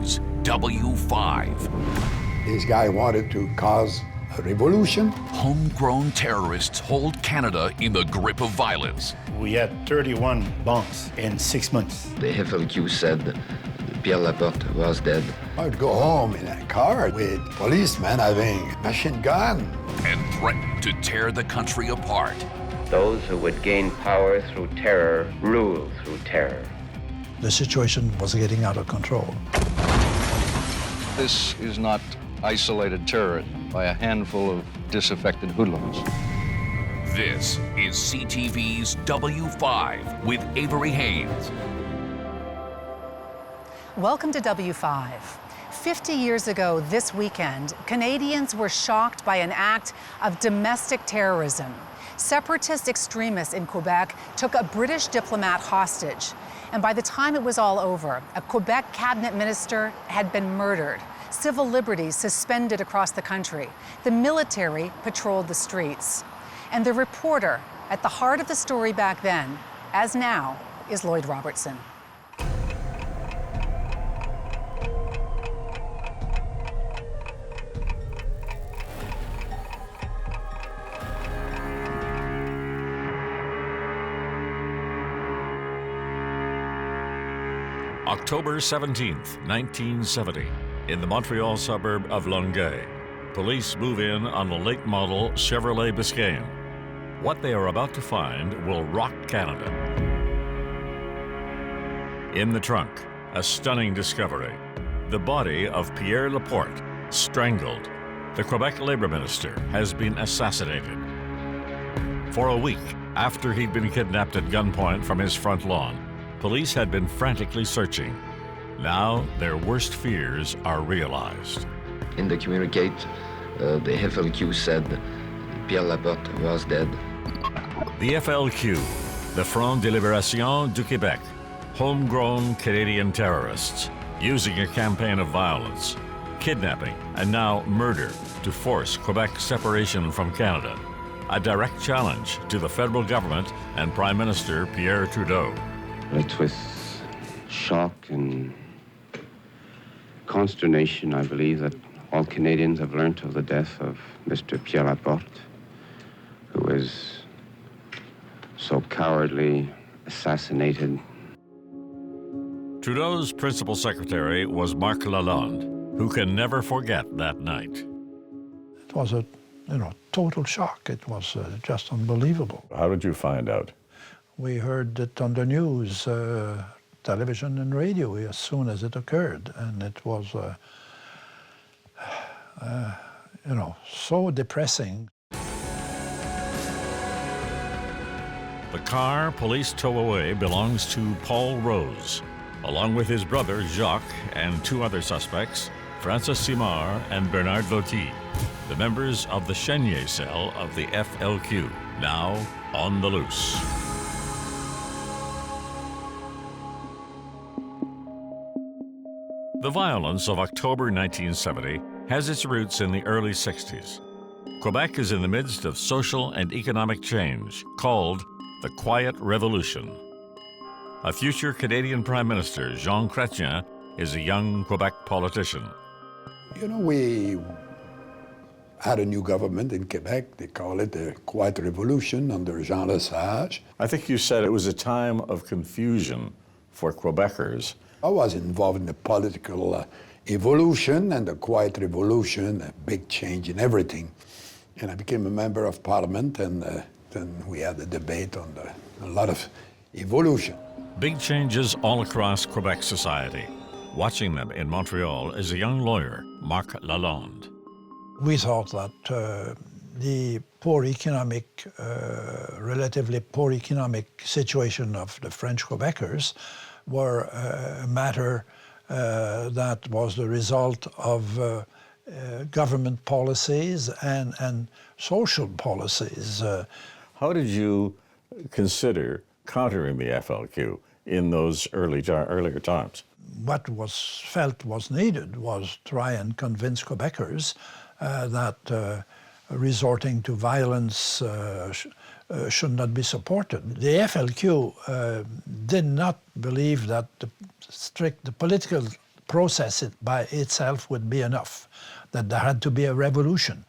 is W5. This guy wanted to cause a revolution. Homegrown terrorists hold Canada in the grip of violence. We had 31 bombs in 6 months. The FLQ said Pierre Laporte was dead. I'd go home in a car with policemen having machine gun. And threatened to tear the country apart. Those who would gain power through terror rule through terror. The situation was getting out of control. This is not isolated terror by a handful of disaffected hoodlums. This is CTV's W5 with Avery Haynes. Welcome to W5. 50 years ago this weekend, Canadians were shocked by an act of domestic terrorism. Separatist extremists in Quebec took a British diplomat hostage. And by the time it was all over, a Quebec cabinet minister had been murdered. Civil liberties suspended across the country. The military patrolled the streets. And the reporter at the heart of the story back then, as now, is Lloyd Robertson. October 17th, 1970, in the Montreal suburb of Longueuil, police move in on a late model Chevrolet Biscayne. What they are about to find will rock Canada. In the trunk, a stunning discovery. The body of Pierre Laporte, strangled. The Quebec Labour Minister has been assassinated. For a week after he'd been kidnapped at gunpoint from his front lawn, police had been frantically searching. Now, their worst fears are realized. In the communique, the FLQ said Pierre Laporte was dead. The FLQ, the Front de Libération du Québec, homegrown Canadian terrorists, using a campaign of violence, kidnapping, and now murder to force Quebec's separation from Canada. A direct challenge to the federal government and Prime Minister Pierre Trudeau. It's with shock and consternation, I believe, that all Canadians have learnt of the death of Mr. Pierre Laporte, who was so cowardly assassinated. Trudeau's principal secretary was Marc Lalonde, who can never forget that night. It was a, total shock. It was just unbelievable. How did you find out? We heard it on the news, television and radio as soon as it occurred, and it was, so depressing. The car police tow away belongs to Paul Rose, along with his brother Jacques and two other suspects, Francis Simard and Bernard Vautier, the members of the Chenier cell of the FLQ, now on the loose. The violence of October 1970 has its roots in the early 60s. Quebec is in the midst of social and economic change called the Quiet Revolution. A future Canadian Prime Minister, Jean Chrétien, is a young Quebec politician. We had a new government in Quebec. They call it the Quiet Revolution under Jean Lesage. I think you said it was a time of confusion for Quebecers. I was involved in the political evolution and the Quiet Revolution, a big change in everything. And I became a member of Parliament, and then we had a debate on a lot of evolution. Big changes all across Quebec society. Watching them in Montreal is a young lawyer, Marc Lalonde. We thought that the relatively poor economic situation of the French Quebecers were a matter that was the result of government policies and social policies. How did you consider countering the FLQ in those earlier times? What was felt was needed was try and convince Quebecers that resorting to violence should not be supported. The FLQ did not believe that the political process it by itself would be enough, that there had to be a revolution.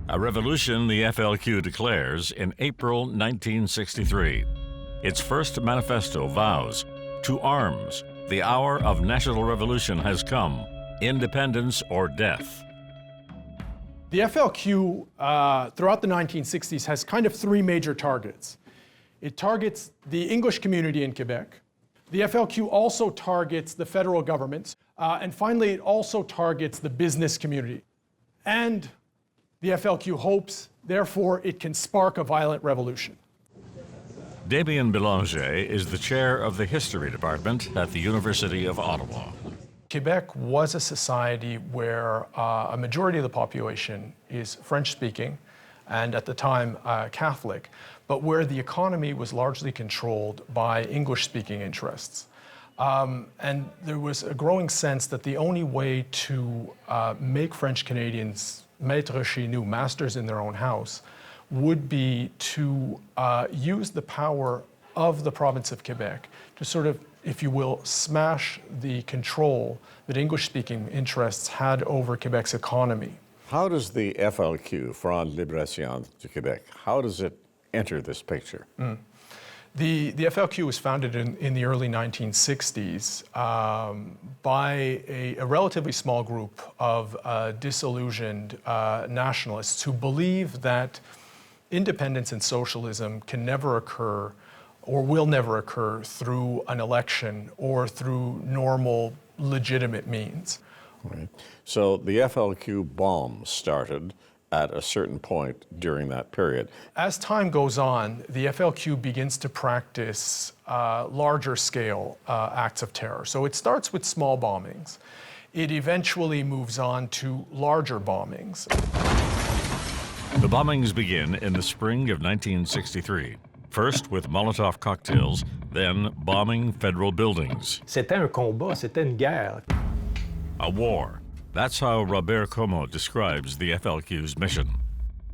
A revolution the FLQ declares in April 1963. Its first manifesto vows, "To arms, the hour of national revolution has come, independence or death." The FLQ throughout the 1960s has kind of three major targets. It targets the English community in Quebec. The FLQ also targets the federal government. And finally, it also targets the business community. And the FLQ hopes, therefore, it can spark a violent revolution. Damien Belanger is the chair of the History Department at the University of Ottawa. Quebec was a society where a majority of the population is French-speaking, and at the time Catholic, but where the economy was largely controlled by English-speaking interests. And there was a growing sense that the only way to make French Canadians maîtres chez nous, masters in their own house, would be to use the power of the province of Quebec to sort of, if you will, smash the control that English-speaking interests had over Quebec's economy. How does the FLQ, Front Libération du Québec, how does it enter this picture? The FLQ was founded in the early 1960s by a relatively small group of disillusioned nationalists who believe that independence and socialism can never occur or will never occur through an election or through normal, legitimate means. Right. So the FLQ bombs started at a certain point during that period. As time goes on, the FLQ begins to practice larger scale acts of terror. So it starts with small bombings. It eventually moves on to larger bombings. The bombings begin in the spring of 1963. First with Molotov cocktails, then bombing federal buildings. C'était un combat, c'était une guerre. A war. That's how Robert Como describes the FLQ's mission.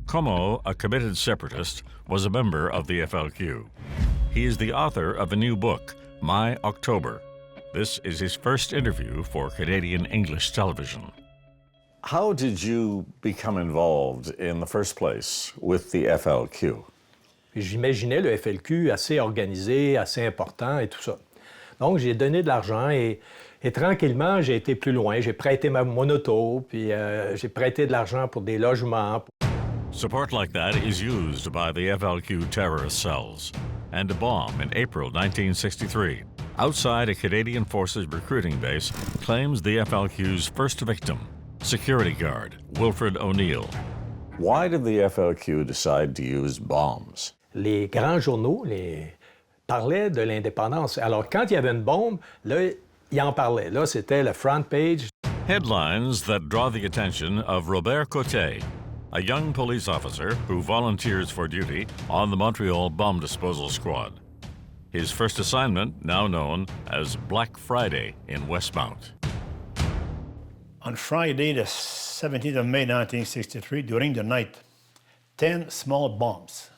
Como, a committed separatist, was a member of the FLQ. He is the author of a new book, My October. This is his first interview for Canadian English television. How did you become involved in the first place with the FLQ? J'imaginais le FLQ assez organisé, assez important et tout ça. Donc, j'ai donné de l'argent et tranquillement, j'ai été plus loin. J'ai prêté mon auto, puis j'ai prêté de l'argent pour des logements. Support like that is used by the FLQ terrorist cells. And a bomb in April 1963, outside a Canadian Forces recruiting base, claims the FLQ's first victim, security guard Wilfred O'Neill. Why did the FLQ decide to use bombs? Les grands journaux parlaient de l'indépendance. Alors, quand il y avait une bombe, là, ils en parlaient. Là, c'était le front page. Headlines that draw the attention of Robert Coté, a young police officer who volunteers for duty on the Montreal Bomb Disposal Squad. His first assignment, now known as Black Friday in Westmount. On Friday, the 17th of May, 1963, during the night, 10 small bombs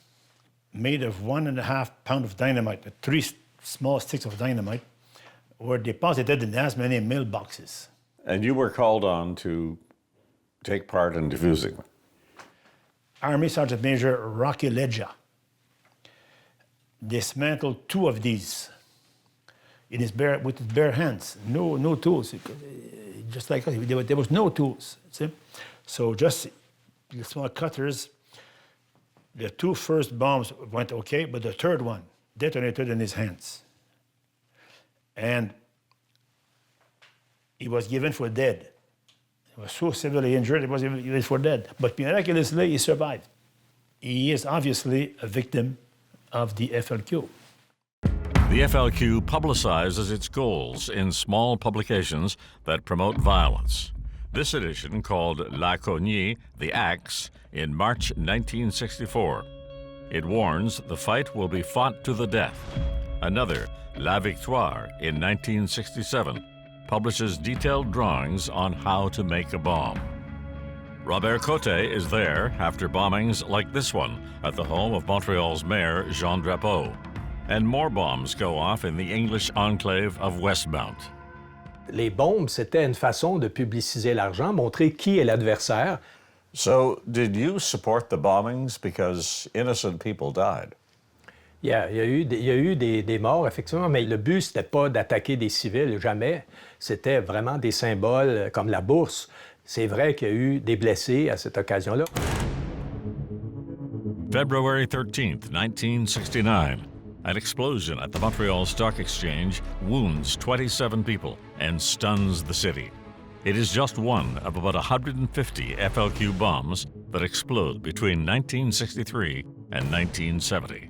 made of 1.5 pounds of dynamite, 3 small sticks of dynamite, were deposited in as many mailboxes. And you were called on to take part in defusing them. Army Sergeant Major Rocky Leja dismantled 2 of these with his bare hands. No tools. Just like us, there was no tools. See? So just the small cutters. The 2 first bombs went okay, but the third one detonated in his hands. And he was given for dead. He was so severely injured, he was given for dead. But miraculously, he survived. He is obviously a victim of the FLQ. The FLQ publicizes its goals in small publications that promote violence. This edition, called La Cognée, the Axe, in March 1964. It warns the fight will be fought to the death. Another, La Victoire, in 1967, publishes detailed drawings on how to make a bomb. Robert Coté is there after bombings like this one at the home of Montreal's mayor, Jean Drapeau. And more bombs go off in the English enclave of Westmount. Les bombes, c'était une façon de publiciser l'argent, montrer qui est l'adversaire. So, did you support the bombings because innocent people died? Il y a eu des morts, effectivement, mais le but, c'était pas d'attaquer des civils, jamais. C'était vraiment des symboles comme la bourse. C'est vrai qu'il y a eu des blessés à cette occasion-là. February 13th, 1969. An explosion at the Montreal Stock Exchange wounds 27 people and stuns the city. It is just one of about 150 FLQ bombs that explode between 1963 and 1970.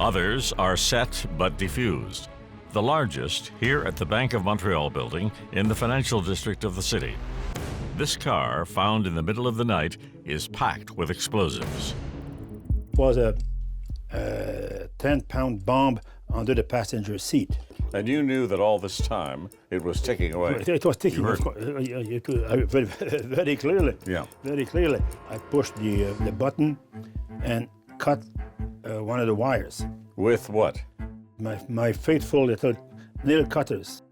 Others are set but defused. The largest here at the Bank of Montreal building in the financial district of the city. This car, found in the middle of the night, is packed with explosives. It was a 10-pound bomb under the passenger seat. And you knew that all this time it was ticking away. It was ticking, You of course, very clearly. Yeah. Very clearly. I pushed the button and cut one of the wires. With what? My faithful little nail cutters.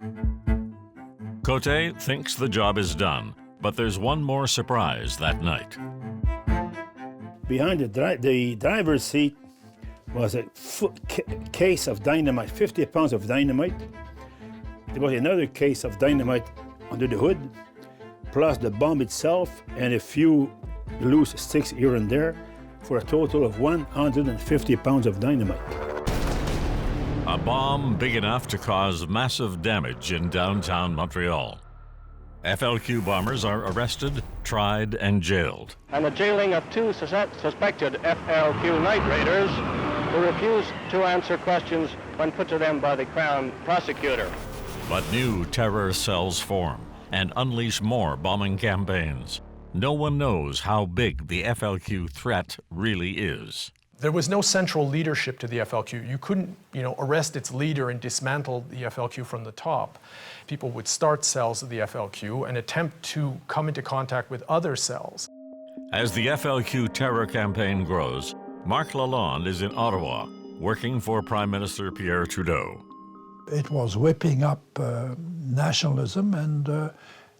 Cote thinks the job is done, but there's one more surprise that night. Behind the driver's seat was a case of dynamite, 50 pounds of dynamite. There was another case of dynamite under the hood, plus the bomb itself and a few loose sticks here and there, for a total of 150 pounds of dynamite. A bomb big enough to cause massive damage in downtown Montreal. FLQ bombers are arrested, tried, and jailed. And the jailing of two suspected FLQ night raiders who refused to answer questions when put to them by the Crown prosecutor. But new terror cells form and unleash more bombing campaigns. No one knows how big the FLQ threat really is. There was no central leadership to the FLQ. You couldn't, arrest its leader and dismantle the FLQ from the top. People would start cells of the FLQ and attempt to come into contact with other cells. As the FLQ terror campaign grows, Marc Lalonde is in Ottawa, working for Prime Minister Pierre Trudeau. It was whipping up nationalism and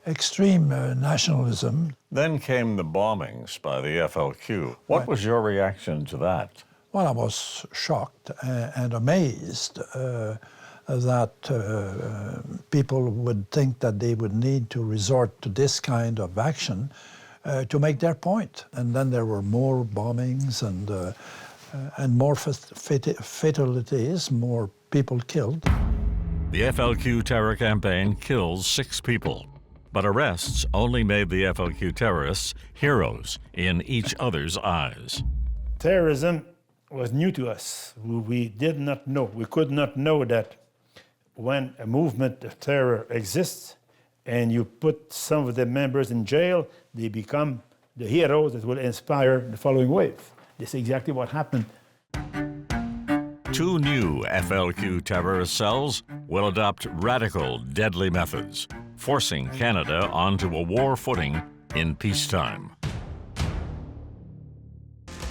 extreme nationalism. Then came the bombings by the FLQ. What was your reaction to that? Well, I was shocked and amazed that people would think that they would need to resort to this kind of action to make their point. And then there were more bombings and more fatalities, more people killed. The FLQ terror campaign kills 6 people, but arrests only made the FLQ terrorists heroes in each other's eyes. Terrorism was new to us. We did not know. We could not know that when a movement of terror exists and you put some of the members in jail, they become the heroes that will inspire the following wave. This is exactly what happened. 2 new FLQ terrorist cells will adopt radical, deadly methods, forcing Canada onto a war footing in peacetime.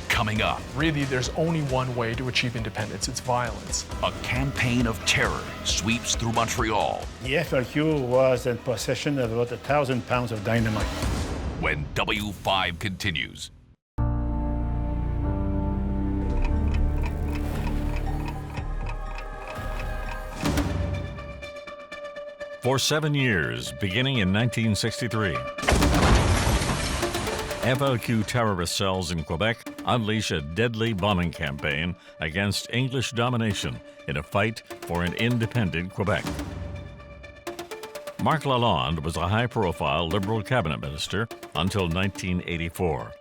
Coming up, Really, there's only one way to achieve independence. It's violence. a campaign of terror sweeps through Montreal The FLQ was in possession of about 1,000 pounds of dynamite. when W5 continues. For 7 years, beginning in 1963, FLQ terrorist cells in Quebec unleash a deadly bombing campaign against English domination in a fight for an independent Quebec. Marc Lalonde was a high-profile Liberal cabinet minister until 1984.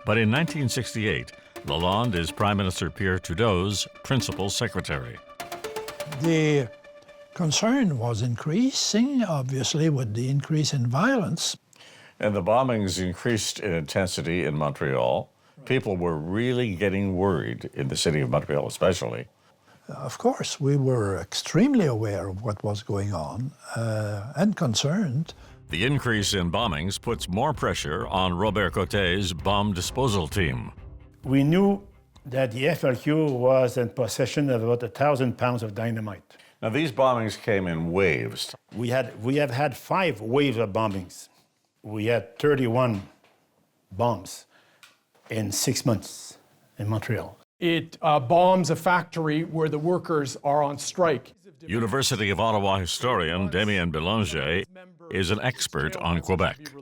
But in 1968, Lalonde is Prime Minister Pierre Trudeau's principal secretary. The concern was increasing, obviously, with the increase in violence. And the bombings increased in intensity in Montreal. People were really getting worried in the city of Montreal, especially. Of course, we were extremely aware of what was going on and concerned. The increase in bombings puts more pressure on Robert Cote's bomb disposal team. We knew that the FLQ was in possession of about 1,000 pounds of dynamite. Now, these bombings came in waves. We have had 5 waves of bombings. We had 31 bombs in 6 months in Montreal. It bombs a factory where the workers are on strike. University of Ottawa historian Damien Belanger is an expert on Quebec.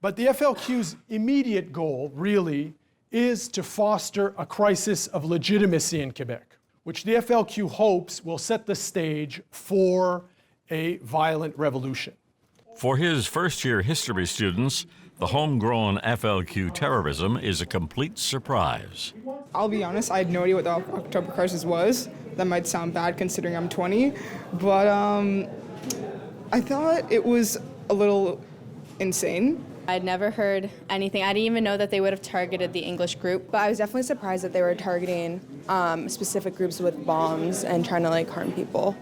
But the FLQ's immediate goal, really, is to foster a crisis of legitimacy in Quebec, which the FLQ hopes will set the stage for a violent revolution. For his first-year history students, the homegrown FLQ terrorism is a complete surprise. I'll be honest, I had no idea what the October Crisis was. That might sound bad considering I'm 20, but I thought it was a little insane. I'd never heard anything. I didn't even know that they would have targeted the English group. But I was definitely surprised that they were targeting specific groups with bombs and trying to harm people.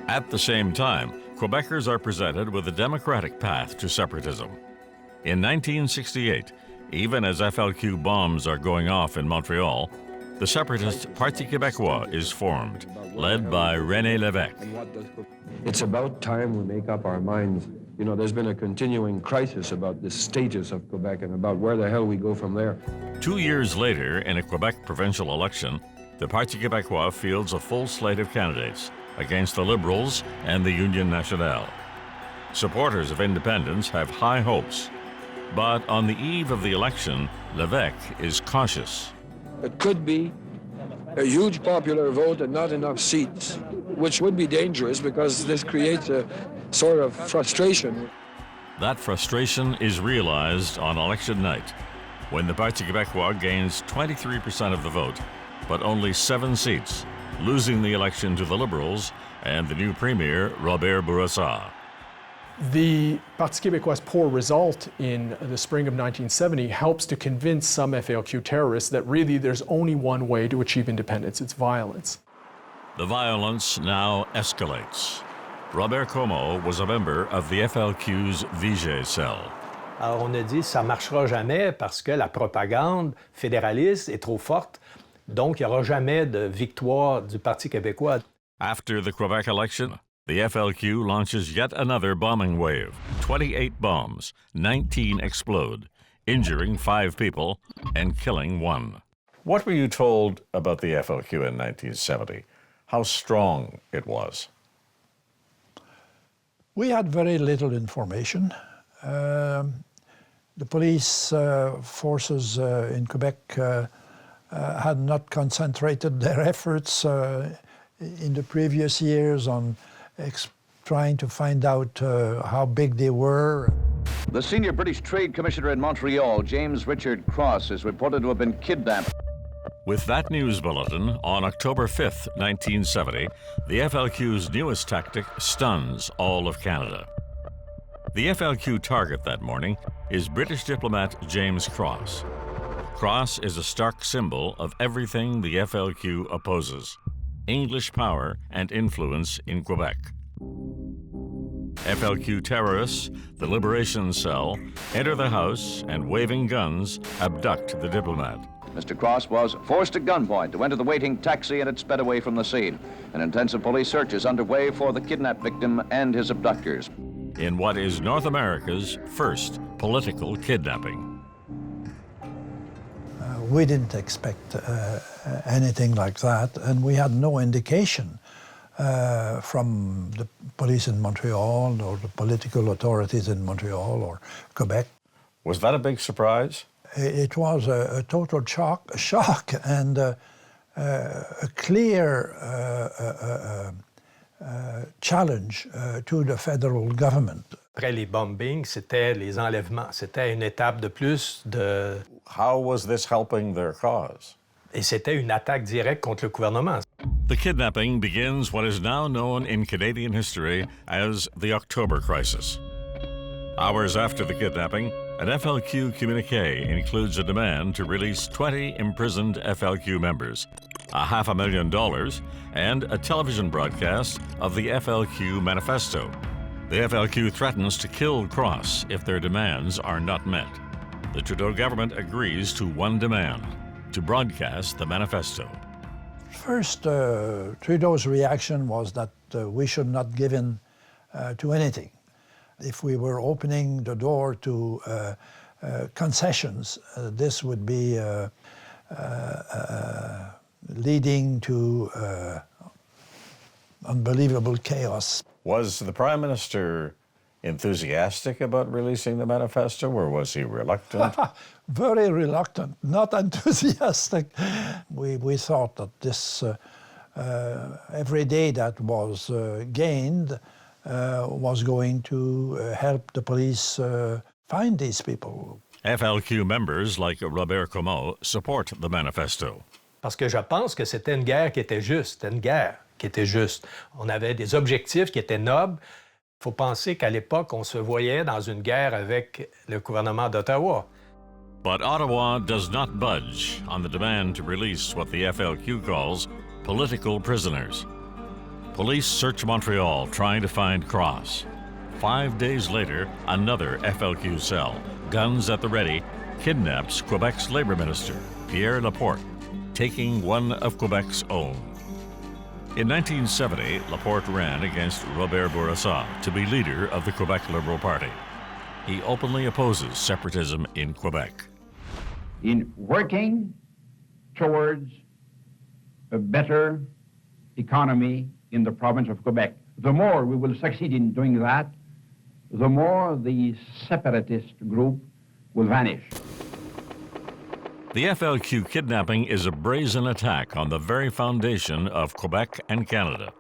At the same time, Quebecers are presented with a democratic path to separatism. In 1968, even as FLQ bombs are going off in Montreal, the separatist Parti Québécois is formed, led by René Lévesque. It's about time we make up our minds. You know, there's been a continuing crisis about the status of Quebec and about where the hell we go from there. 2 years later, in a Quebec provincial election, the Parti Québécois fields a full slate of candidates against the Liberals and the Union Nationale. Supporters of independence have high hopes, but on the eve of the election, Lévesque is cautious. It could be a huge popular vote and not enough seats, which would be dangerous because this creates a sort of frustration. That frustration is realized on election night, when the Parti Québécois gains 23% of the vote, but only 7 seats, losing the election to the Liberals and the new Premier, Robert Bourassa. The Parti Québécois' poor result in the spring of 1970 helps to convince some FLQ terrorists that really there's only one way to achieve independence, it's violence. The violence now escalates. Robert Como was a member of the FLQ's Vigée cell. Alors on a dit ça ne marchera jamais parce que la propagande fédéraliste est trop forte, donc il n'y aura jamais de victoire du Parti québécois. After the Quebec election, the FLQ launches yet another bombing wave. 28 bombs, 19 explode, injuring 5 people and killing 1. What were you told about the FLQ in 1970? How strong it was? We had very little information. The police forces in Quebec had not concentrated their efforts in the previous years on trying to find out how big they were. The senior British Trade Commissioner in Montreal, James Richard Cross, is reported to have been kidnapped. With that news bulletin, on October 5th, 1970, the FLQ's newest tactic stuns all of Canada. The FLQ target that morning is British diplomat James Cross. Cross is a stark symbol of everything the FLQ opposes: English power and influence in Quebec. FLQ terrorists, the Liberation Cell, enter the house and, waving guns, abduct the diplomat. Mr. Cross was forced at gunpoint to enter the waiting taxi and it sped away from the scene. An intensive police search is underway for the kidnapped victim and his abductors. In what is North America's first political kidnapping. We didn't expect anything like that, and we had no indication from the police in Montreal or the political authorities in Montreal or Quebec. Was that a big surprise? It was a total shock and a clear challenge to the federal government. Après les bombings, c'était les enlèvements. C'était une étape de plus de... How was this helping their cause? Et c'était une attaque directe contre le gouvernement. The kidnapping begins what is now known in Canadian history as the October Crisis. Hours after the kidnapping, an FLQ communiqué includes a demand to release 20 imprisoned FLQ members, $500,000, and a television broadcast of the FLQ manifesto. The FLQ threatens to kill Cross if their demands are not met. The Trudeau government agrees to one demand: to broadcast the manifesto. First, Trudeau's reaction was that we should not give in to anything. If we were opening the door to concessions, this would be leading to unbelievable chaos. Was the Prime Minister enthusiastic about releasing the manifesto, or was he reluctant? Very reluctant, not enthusiastic. We thought that this, every day that was gained was going to help the police find these people. FLQ members like Robert Comeau support the manifesto. Parce que je pense que c'était une guerre qui était juste. C'était une guerre qui était juste. On avait des objectifs qui étaient nobles. Il faut penser qu'à l'époque, on se voyait dans une guerre avec le gouvernement d'Ottawa. But Ottawa does not budge on the demand to release what the FLQ calls political prisoners. Police search Montreal trying to find Cross. 5 days later, another FLQ cell, guns at the ready, kidnaps Quebec's Labour Minister, Pierre Laporte, taking one of Quebec's own. In 1970, Laporte ran against Robert Bourassa to be leader of the Quebec Liberal Party. He openly opposes separatism in Quebec. In working towards a better economy in the province of Quebec, the more we will succeed in doing that, the more the separatist group will vanish. The FLQ kidnapping is a brazen attack on the very foundation of Quebec and Canada.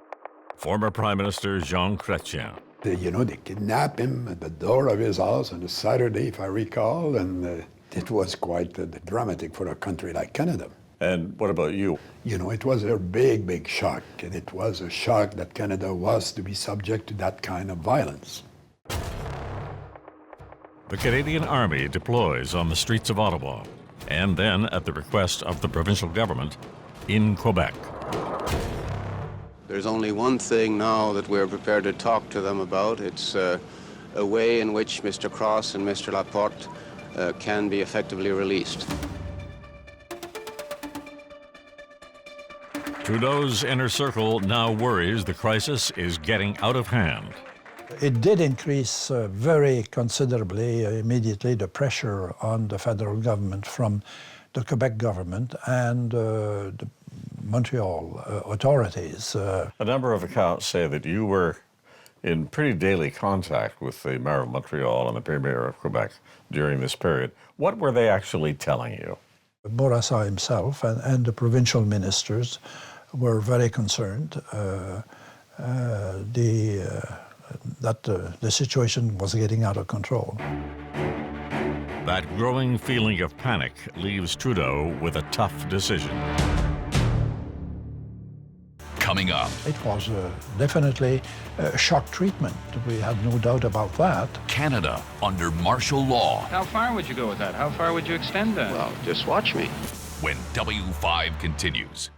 Former Prime Minister Jean Chrétien. You know, they kidnapped him at the door of his house on a Saturday, if I recall, and it was quite dramatic for a country like Canada. And what about you? You know, it was a big, big shock, and it was a shock that Canada was to be subject to that kind of violence. The Canadian Army deploys on the streets of Ottawa, and then, at the request of the provincial government, in Quebec. There's only one thing now that we're prepared to talk to them about. It's a way in which Mr. Cross and Mr. Laporte can be effectively released. Trudeau's inner circle now worries the crisis is getting out of hand. It did increase very considerably immediately the pressure on the federal government from the Quebec government and the Montreal authorities. A number of accounts say that you were in pretty daily contact with the mayor of Montreal and the premier of Quebec during this period. What were they actually telling you? Bourassa himself and the provincial ministers were very concerned that the situation was getting out of control. That growing feeling of panic leaves Trudeau with a tough decision. Coming up. It was definitely a shock treatment. We had no doubt about that. Canada under martial law. How far would you go with that? How far would you extend that? Well, just watch me. When W5 continues.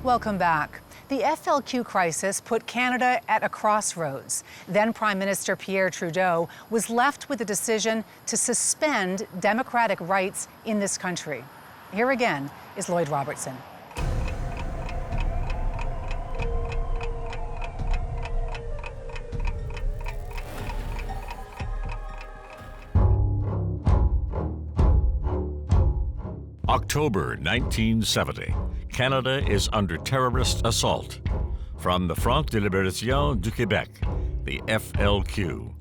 Welcome back. The FLQ crisis put Canada at a crossroads. Then Prime Minister Pierre Trudeau was left with a decision to suspend democratic rights in this country. Here again is Lloyd Robertson. October 1970. Canada is under terrorist assault. From the Front de Libération du Québec, the FLQ.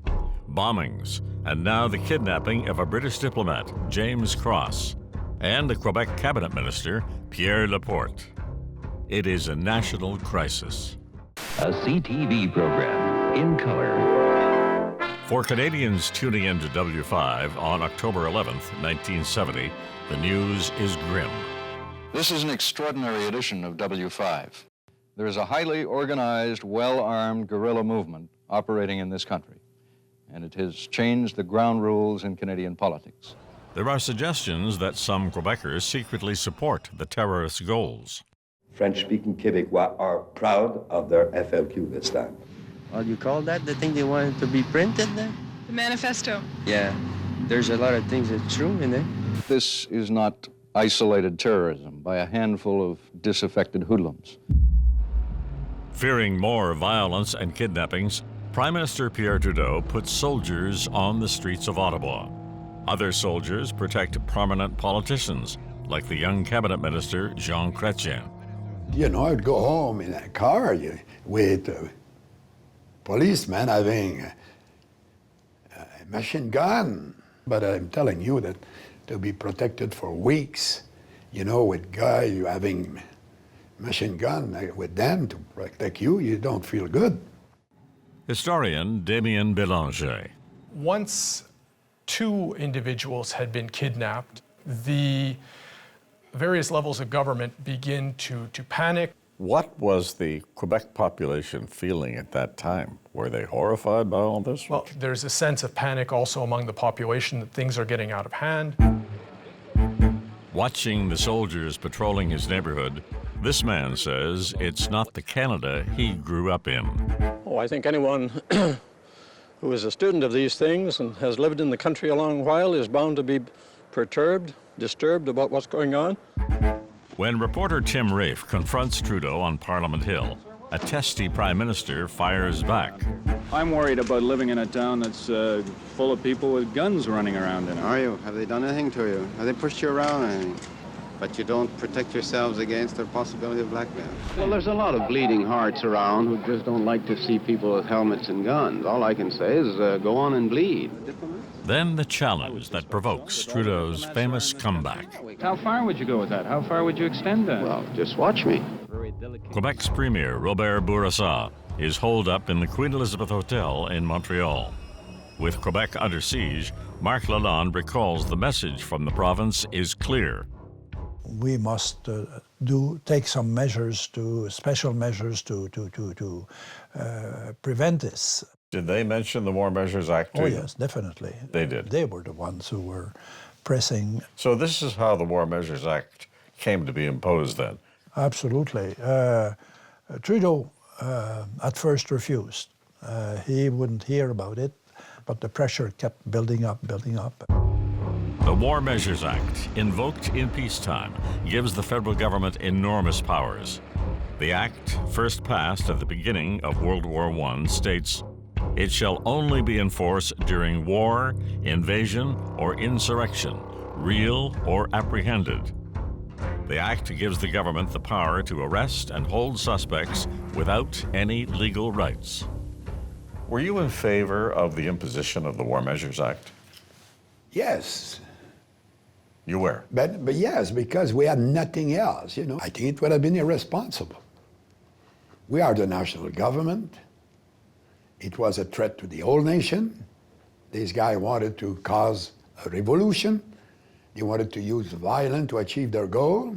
Bombings, and now the kidnapping of a British diplomat, James Cross, and the Quebec cabinet minister, Pierre Laporte. It is a national crisis. A CTV program in color. For Canadians tuning in to W5 on October 11th, 1970, the news is grim. This is an extraordinary edition of W5. There is a highly organized, well-armed guerrilla movement operating in this country, and it has changed the ground rules in Canadian politics. There are suggestions that some Quebecers secretly support the terrorists' goals. French-speaking Québécois are proud of their FLQ this time. What do you call that? The thing they wanted to be printed there? The manifesto. Yeah. there's a lot of things that's true in there. This is not isolated terrorism by a handful of disaffected hoodlums. Fearing more violence and kidnappings, Prime Minister Pierre Trudeau put soldiers on the streets of Ottawa. Other soldiers protect prominent politicians, like the young cabinet minister Jean Chrétien. You know, I'd go home in a car with a policeman having a machine gun. But I'm telling you that to be protected for weeks, you know, with guy you having machine gun with them to protect you, you don't feel good. Historian Damien Bélanger. Once two individuals had been kidnapped, the various levels of government begin to panic. What was the Quebec population feeling at that time? Were they horrified by all this? Well, there's a sense of panic also among the population that things are getting out of hand. Watching the soldiers patrolling his neighborhood, this man says it's not the Canada he grew up in. Oh, I think anyone who is a student of these things and has lived in the country a long while is bound to be perturbed, disturbed about what's going on. When reporter Tim Rafe confronts Trudeau on Parliament Hill, a testy prime minister fires back. I'm worried about living in a town that's full of people with guns running around in it. Are you? Have they done anything to you? Have they pushed you around or anything? But you don't protect yourselves against the possibility of blackmail. Well, there's a lot of bleeding hearts around who just don't like to see people with helmets and guns. All I can say is go on and bleed. Then the challenge that provokes Trudeau's famous comeback. How far would you go with that? How far would you extend that? Well, just watch me. Quebec's Premier Robert Bourassa is holed up in the Queen Elizabeth Hotel in Montreal. With Quebec under siege, Marc Lalonde recalls the message from the province is clear. We must take some measures, special measures to prevent this. Did they mention the War Measures Act to Oh, you? yes, definitely. They did? They were the ones who were pressing. So this is how the War Measures Act came to be imposed then? Absolutely. Trudeau at first refused. He wouldn't hear about it, but the pressure kept building up. The War Measures Act, invoked in peacetime, gives the federal government enormous powers. The act, first passed at the beginning of World War I, states, "It shall only be enforced during war, invasion, or insurrection, real or apprehended." The act gives the government the power to arrest and hold suspects without any legal rights. Were you in favor of the imposition of the War Measures Act? Yes. You were? But yes, because we had nothing else, you know. I think it would have been irresponsible. We are the national government. It was a threat to the whole nation. These guys wanted to cause a revolution. They wanted to use violence to achieve their goal.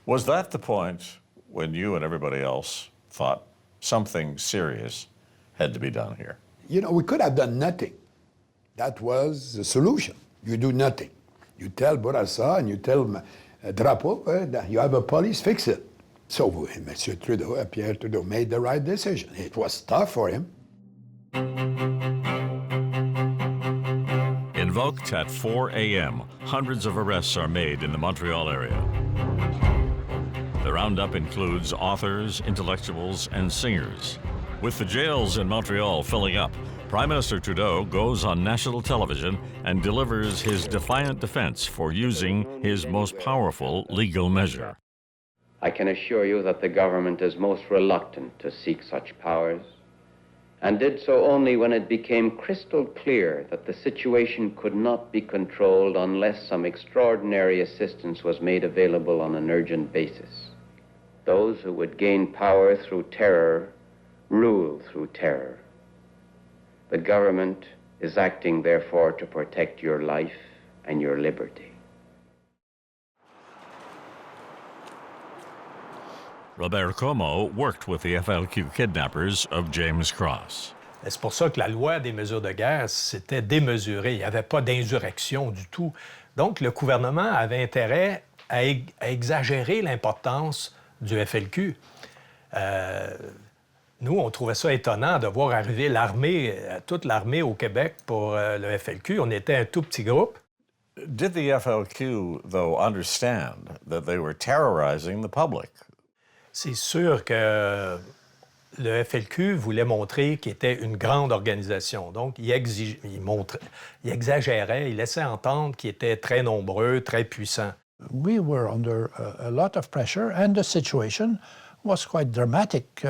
Was that the point when you and everybody else thought something serious had to be done here? You know, we could have done nothing. That was the solution. You do nothing. You tell Bourassa and you tell Drapeau, that you have a police, fix it. So Monsieur Trudeau, Pierre Trudeau, made the right decision. It was tough for him. Invoked at 4 a.m., hundreds of arrests are made in the Montreal area. The roundup includes authors, intellectuals, and singers. With the jails in Montreal filling up, Prime Minister Trudeau goes on national television and delivers his defiant defense for using his most powerful legal measure. I can assure you that the government is most reluctant to seek such powers, and did so only when it became crystal clear that the situation could not be controlled unless some extraordinary assistance was made available on an urgent basis. Those who would gain power through terror rule through terror. The government is acting, therefore, to protect your life and your liberty. Robert Como worked with the FLQ kidnappers of James Cross. C'est pour ça que la loi des mesures de guerre, c'était démesuré. Il n'y avait pas d'insurrection du tout. Donc, le gouvernement avait intérêt à exagérer l'importance du FLQ. Nous, on trouvait ça étonnant de voir arriver l'armée, toute l'armée au Québec pour le FLQ. On était un tout petit groupe. Did the FLQ, though, understand that they were terrorizing the public? C'est sûr que le FLQ voulait montrer qu'il était une grande organisation. Donc, il exagérait, il laissait entendre qu'il était très nombreux, très puissant. We were under a lot of pressure, and the situation was quite dramatic.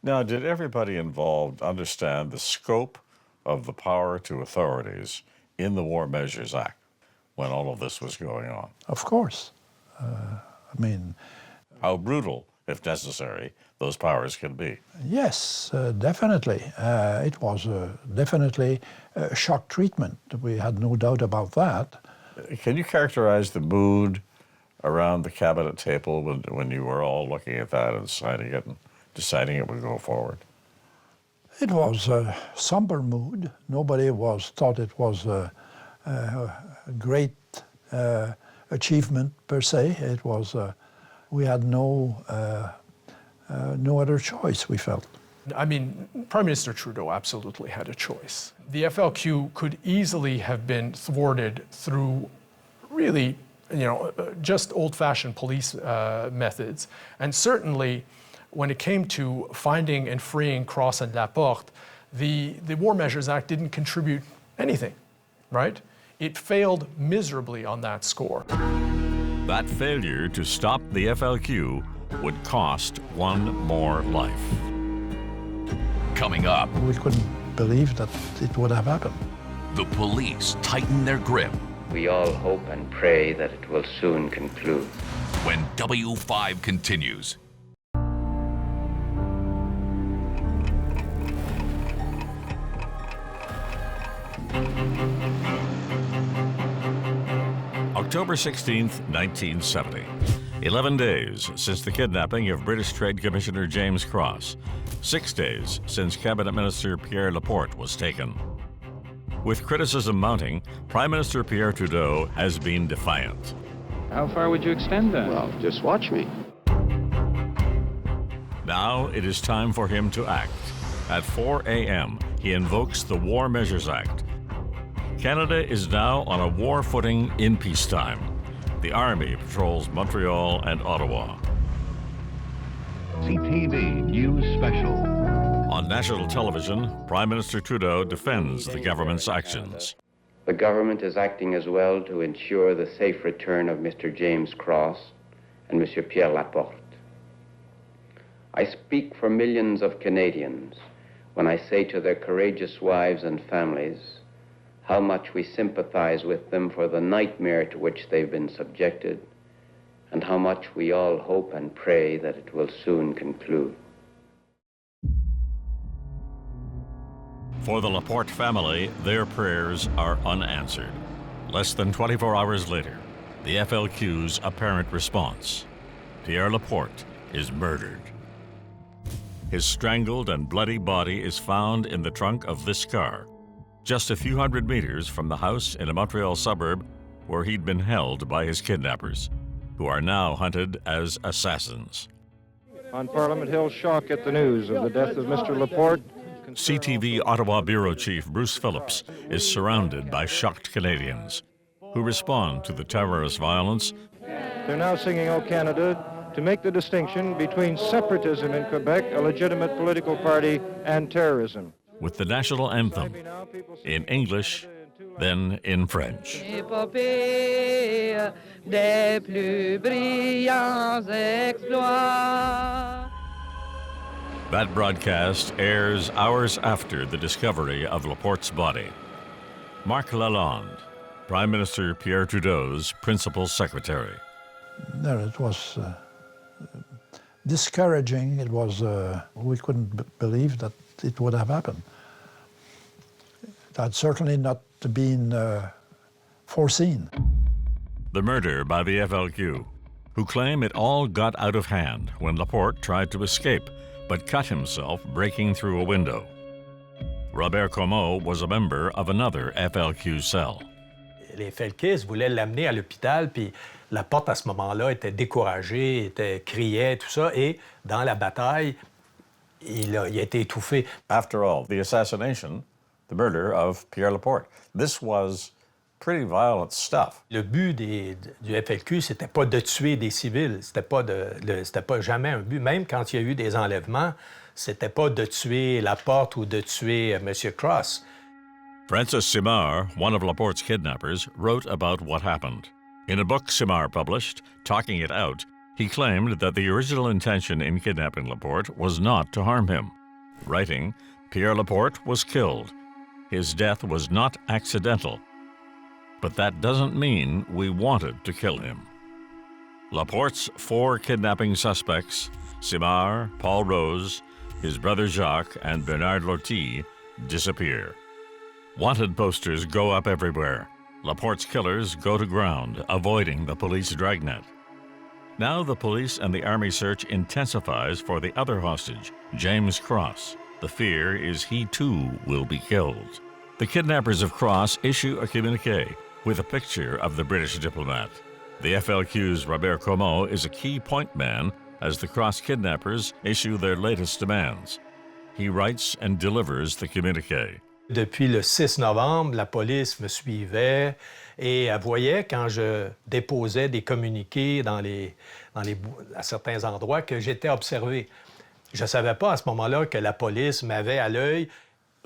Now, did everybody involved understand the scope of the power to authorities in the War Measures Act when all of this was going on? Of course. How brutal, if necessary, those powers can be. Yes, definitely. It was definitely a shock treatment. We had no doubt about that. Can you characterize the mood around the cabinet table when you were all looking at that and deciding it would go forward? It was a somber mood. Nobody thought it was a great achievement per se. It was we had no other choice, we felt. I mean, Prime Minister Trudeau absolutely had a choice. The FLQ could easily have been thwarted through really, just old-fashioned police methods. And certainly, when it came to finding and freeing Cross and Laporte, the War Measures Act didn't contribute anything, right? It failed miserably on that score. That failure to stop the FLQ would cost one more life. Coming up, we couldn't believe that it would have happened. The police tighten their grip. We all hope and pray that it will soon conclude. When W5 continues. October 16th, 1970. 11 days since the kidnapping of British Trade Commissioner James Cross. 6 days since Cabinet Minister Pierre Laporte was taken. With criticism mounting, Prime Minister Pierre Trudeau has been defiant. How far would you extend that? Well, just watch me. Now it is time for him to act. At 4 a.m., he invokes the War Measures Act. Canada is now on a war footing in peacetime. The Army patrols Montreal and Ottawa. CTV News Special. On national television, Prime Minister Trudeau defends the government's actions. The government is acting as well to ensure the safe return of Mr. James Cross and Mr. Pierre Laporte. I speak for millions of Canadians when I say to their courageous wives and families how much we sympathize with them for the nightmare to which they've been subjected, and how much we all hope and pray that it will soon conclude. For the Laporte family, their prayers are unanswered. Less than 24 hours later, the FLQ's apparent response. Pierre Laporte is murdered. His strangled and bloody body is found in the trunk of this car, just a few hundred meters from the house in a Montreal suburb where he'd been held by his kidnappers, who are now hunted as assassins. On Parliament Hill, shock at the news of the death of Mr. Laporte. CTV Ottawa Bureau Chief Bruce Phillips is surrounded by shocked Canadians who respond to the terrorist violence. They're now singing "O Canada" to make the distinction between separatism in Quebec, a legitimate political party, and terrorism. With the national anthem in English, then in French. Épopée des plus brillants exploits. That broadcast airs hours after the discovery of Laporte's body. Marc Lalonde, Prime Minister Pierre Trudeau's principal secretary. No, it was discouraging. It was, we couldn't believe that it would have happened. That certainly not been foreseen. The murder by the FLQ, who claim it all got out of hand when Laporte tried to escape, but cut himself breaking through a window. Robert Comeau was a member of another FLQ cell. Les FLQistes voulaient l'amener à l'hôpital, puis Laporte, à ce moment-là, était découragé, criait, tout ça, et dans la bataille, il a été étouffé. After all, the assassination, the murder of Pierre Laporte, this was pretty violent stuff. Le but du FLQ, c'était pas de tuer des civils. C'était pas jamais un but. Même quand il y a eu des enlèvements, c'était pas de tuer Laporte ou de tuer M. Cross. Francis Simard, one of Laporte's kidnappers, wrote about what happened. In a book Simard published, Talking It Out, he claimed that the original intention in kidnapping Laporte was not to harm him. Writing, Pierre Laporte was killed. His death was not accidental. But that doesn't mean we wanted to kill him. Laporte's 4 kidnapping suspects, Simard, Paul Rose, his brother Jacques, and Bernard Lortie, disappear. Wanted posters go up everywhere. Laporte's killers go to ground, avoiding the police dragnet. Now the police and the army search intensifies for the other hostage, James Cross. The fear is he too will be killed. The kidnappers of Cross issue a communique with a picture of the British diplomat. The FLQ's Robert Comeau is a key point man as the Cross kidnappers issue their latest demands. He writes and delivers the communique. Depuis le 6 novembre, la police me suivait et elle voyait quand je déposais des communiqués à certains endroits que j'étais observé. Je ne savais pas à ce moment-là que la police m'avait à l'œil.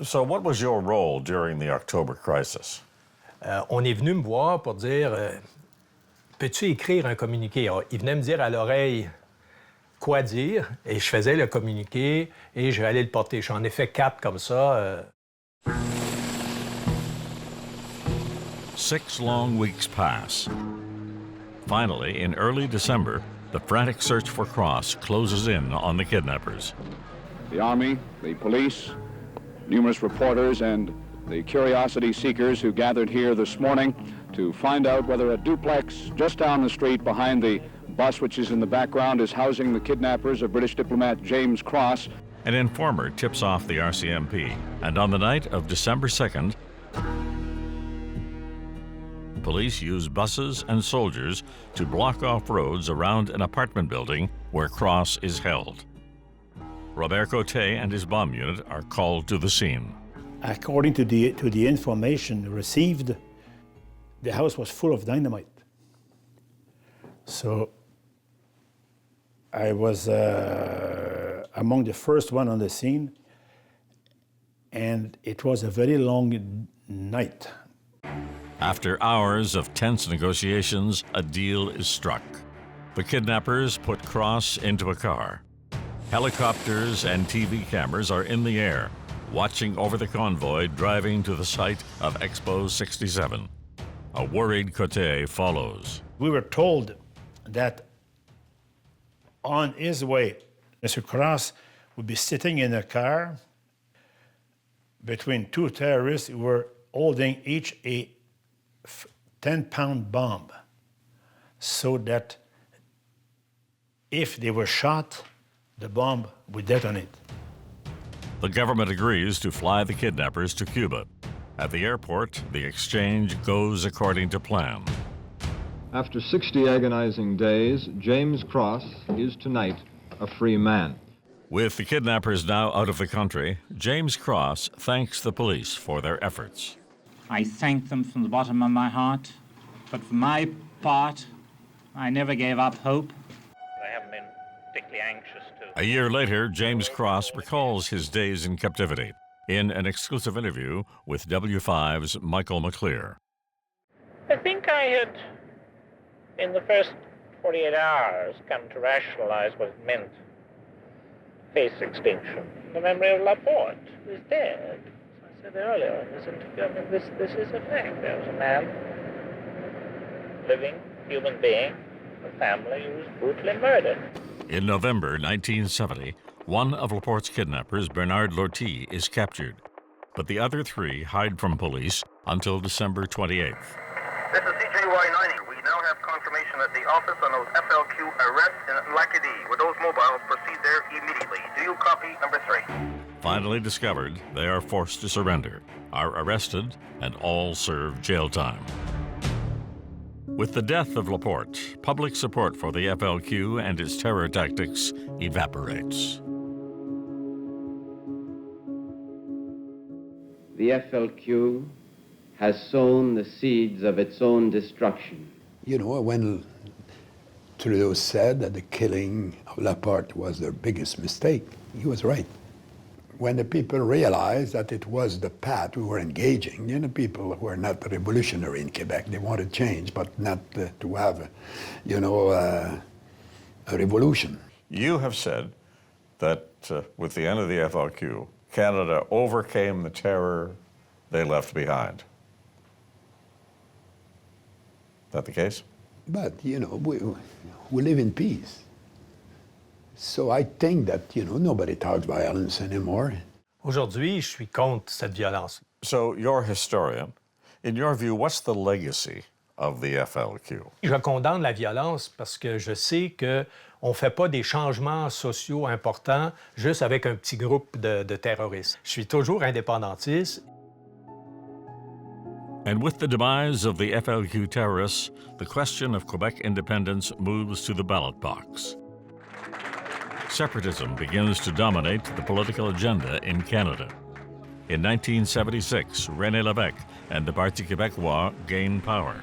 So what was your role during the October crisis? On est venu me voir pour dire peux-tu écrire un communiqué? Alors, il venait me dire à l'oreille quoi dire et je faisais le communiqué et je allais le porter. J'en ai fait 4 comme ça. 6 long weeks pass. Finally, in early December, the frantic search for Cross closes in on the kidnappers. The Army, the police, numerous reporters, and the curiosity seekers who gathered here this morning to find out whether a duplex just down the street behind the bus, which is in the background, is housing the kidnappers of British diplomat James Cross. An informer tips off the RCMP, and on the night of December 2nd, police use buses and soldiers to block off roads around an apartment building where Cross is held. Robert Coté and his bomb unit are called to the scene. According to the information received, the house was full of dynamite. So I was among the first one on the scene, and it was a very long night. After hours of tense negotiations, a deal is struck. The kidnappers put Cross into a car. Helicopters and TV cameras are in the air, watching over the convoy driving to the site of Expo 67. A worried Coté follows. We were told that on his way, Mr. Cross would be sitting in a car between 2 terrorists who were holding each a 10-pound bomb, so that if they were shot, the bomb would detonate. The government agrees to fly the kidnappers to Cuba. At the airport, the exchange goes according to plan. After 60 agonizing days, James Cross is tonight a free man. With the kidnappers now out of the country, James Cross thanks the police for their efforts. I thank them from the bottom of my heart, but for my part, I never gave up hope. I haven't been particularly anxious to. A year later, James Cross recalls his days in captivity in an exclusive interview with W5's Michael McClear. I think I had, in the first 48 hours, come to rationalize what it meant. Face extinction. The memory of Laporte is dead. As I said earlier in this interview, I mean, this is a fact. There was a man, living human being, a family who was brutally murdered. In November 1970, one of Laporte's kidnappers, Bernard Lortie, is captured, but the other 3 hide from police until December 28th. This is CJY90. We now have confirmation that the office on those FLQ arrests in Lac-Qui-Dee. With those mobiles, proceed there immediately. Do you copy number 3? Finally discovered, they are forced to surrender, are arrested, and all serve jail time. With the death of Laporte, public support for the FLQ and its terror tactics evaporates. the FLQ has sown the seeds of its own destruction. You know, when Trudeau said that the killing of Laporte was their biggest mistake, he was right. When the people realized that it was the path we were engaging, you know, people who are not revolutionary in Quebec, they wanted change, but not to have, you know, a revolution. You have said that with the end of the FLQ, Canada overcame the terror they left behind. Is that the case? But, you know, we live in peace. So I think that, you know, nobody talks violence anymore. Aujourd'hui, je suis contre cette violence. So you're a historian. In your view, what's the legacy of the FLQ? Je condamne la violence parce que je sais qu'on ne fait pas des changements sociaux importants juste avec un petit groupe de terroristes. Je suis toujours indépendantiste. And with the demise of the FLQ terrorists, the question of Quebec independence moves to the ballot box. Separatism begins to dominate the political agenda in Canada. In 1976, René Lévesque and the Parti québécois gain power.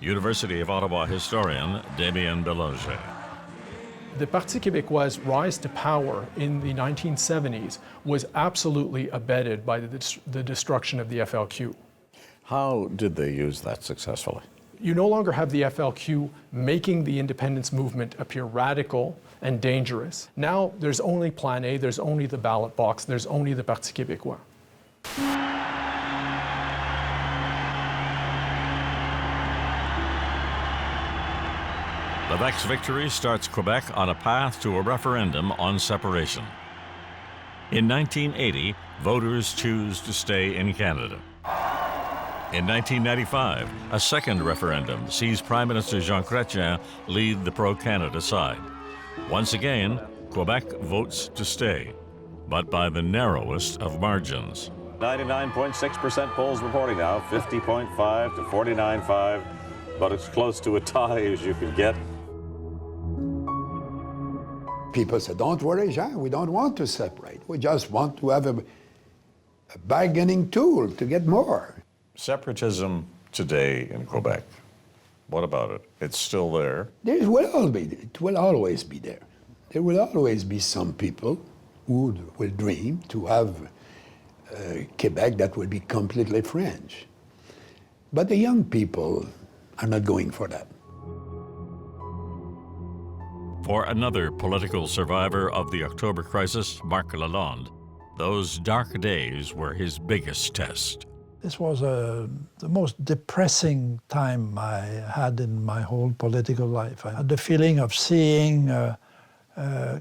University of Ottawa historian Damien Beloge. The Parti québécois' rise to power in the 1970s was absolutely abetted by the destruction of the FLQ. How did they use that successfully? You no longer have the FLQ making the independence movement appear radical and dangerous. Now there's only Plan A, there's only the ballot box, there's only the Parti québécois. Lévesque's victory starts Quebec on a path to a referendum on separation. In 1980, voters choose to stay in Canada. In 1995, a second referendum sees Prime Minister Jean Chrétien lead the pro-Canada side. Once again, Quebec votes to stay, but by the narrowest of margins. 99.6% polls reporting now, 50.5 to 49.5, but it's close to a tie as you could get. People said, don't worry, Jean, we don't want to separate. We just want to have a bargaining tool to get more. Separatism today in Quebec, what about it? It's still there? It will always be there. There will always be some people who will dream to have Quebec that will be completely French. But the young people are not going for that. For another political survivor of the October crisis, Marc Lalonde, those dark days were his biggest test. This was the most depressing time I had in my whole political life. I had the feeling of seeing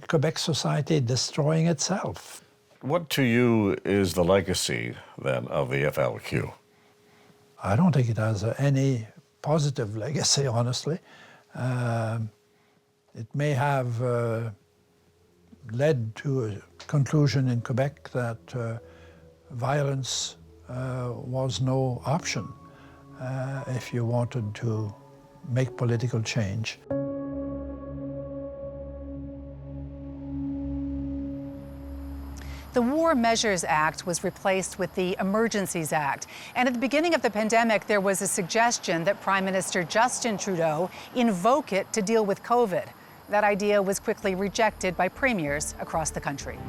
Quebec society destroying itself. What to you is the legacy, then, of the FLQ? I don't think it has any positive legacy, honestly. It may have led to a conclusion in Quebec that violence was no option if you wanted to make political change. The War Measures Act was replaced with the Emergencies Act. And at the beginning of the pandemic, there was a suggestion that Prime Minister Justin Trudeau invoke it to deal with COVID. That idea was quickly rejected by premiers across the country.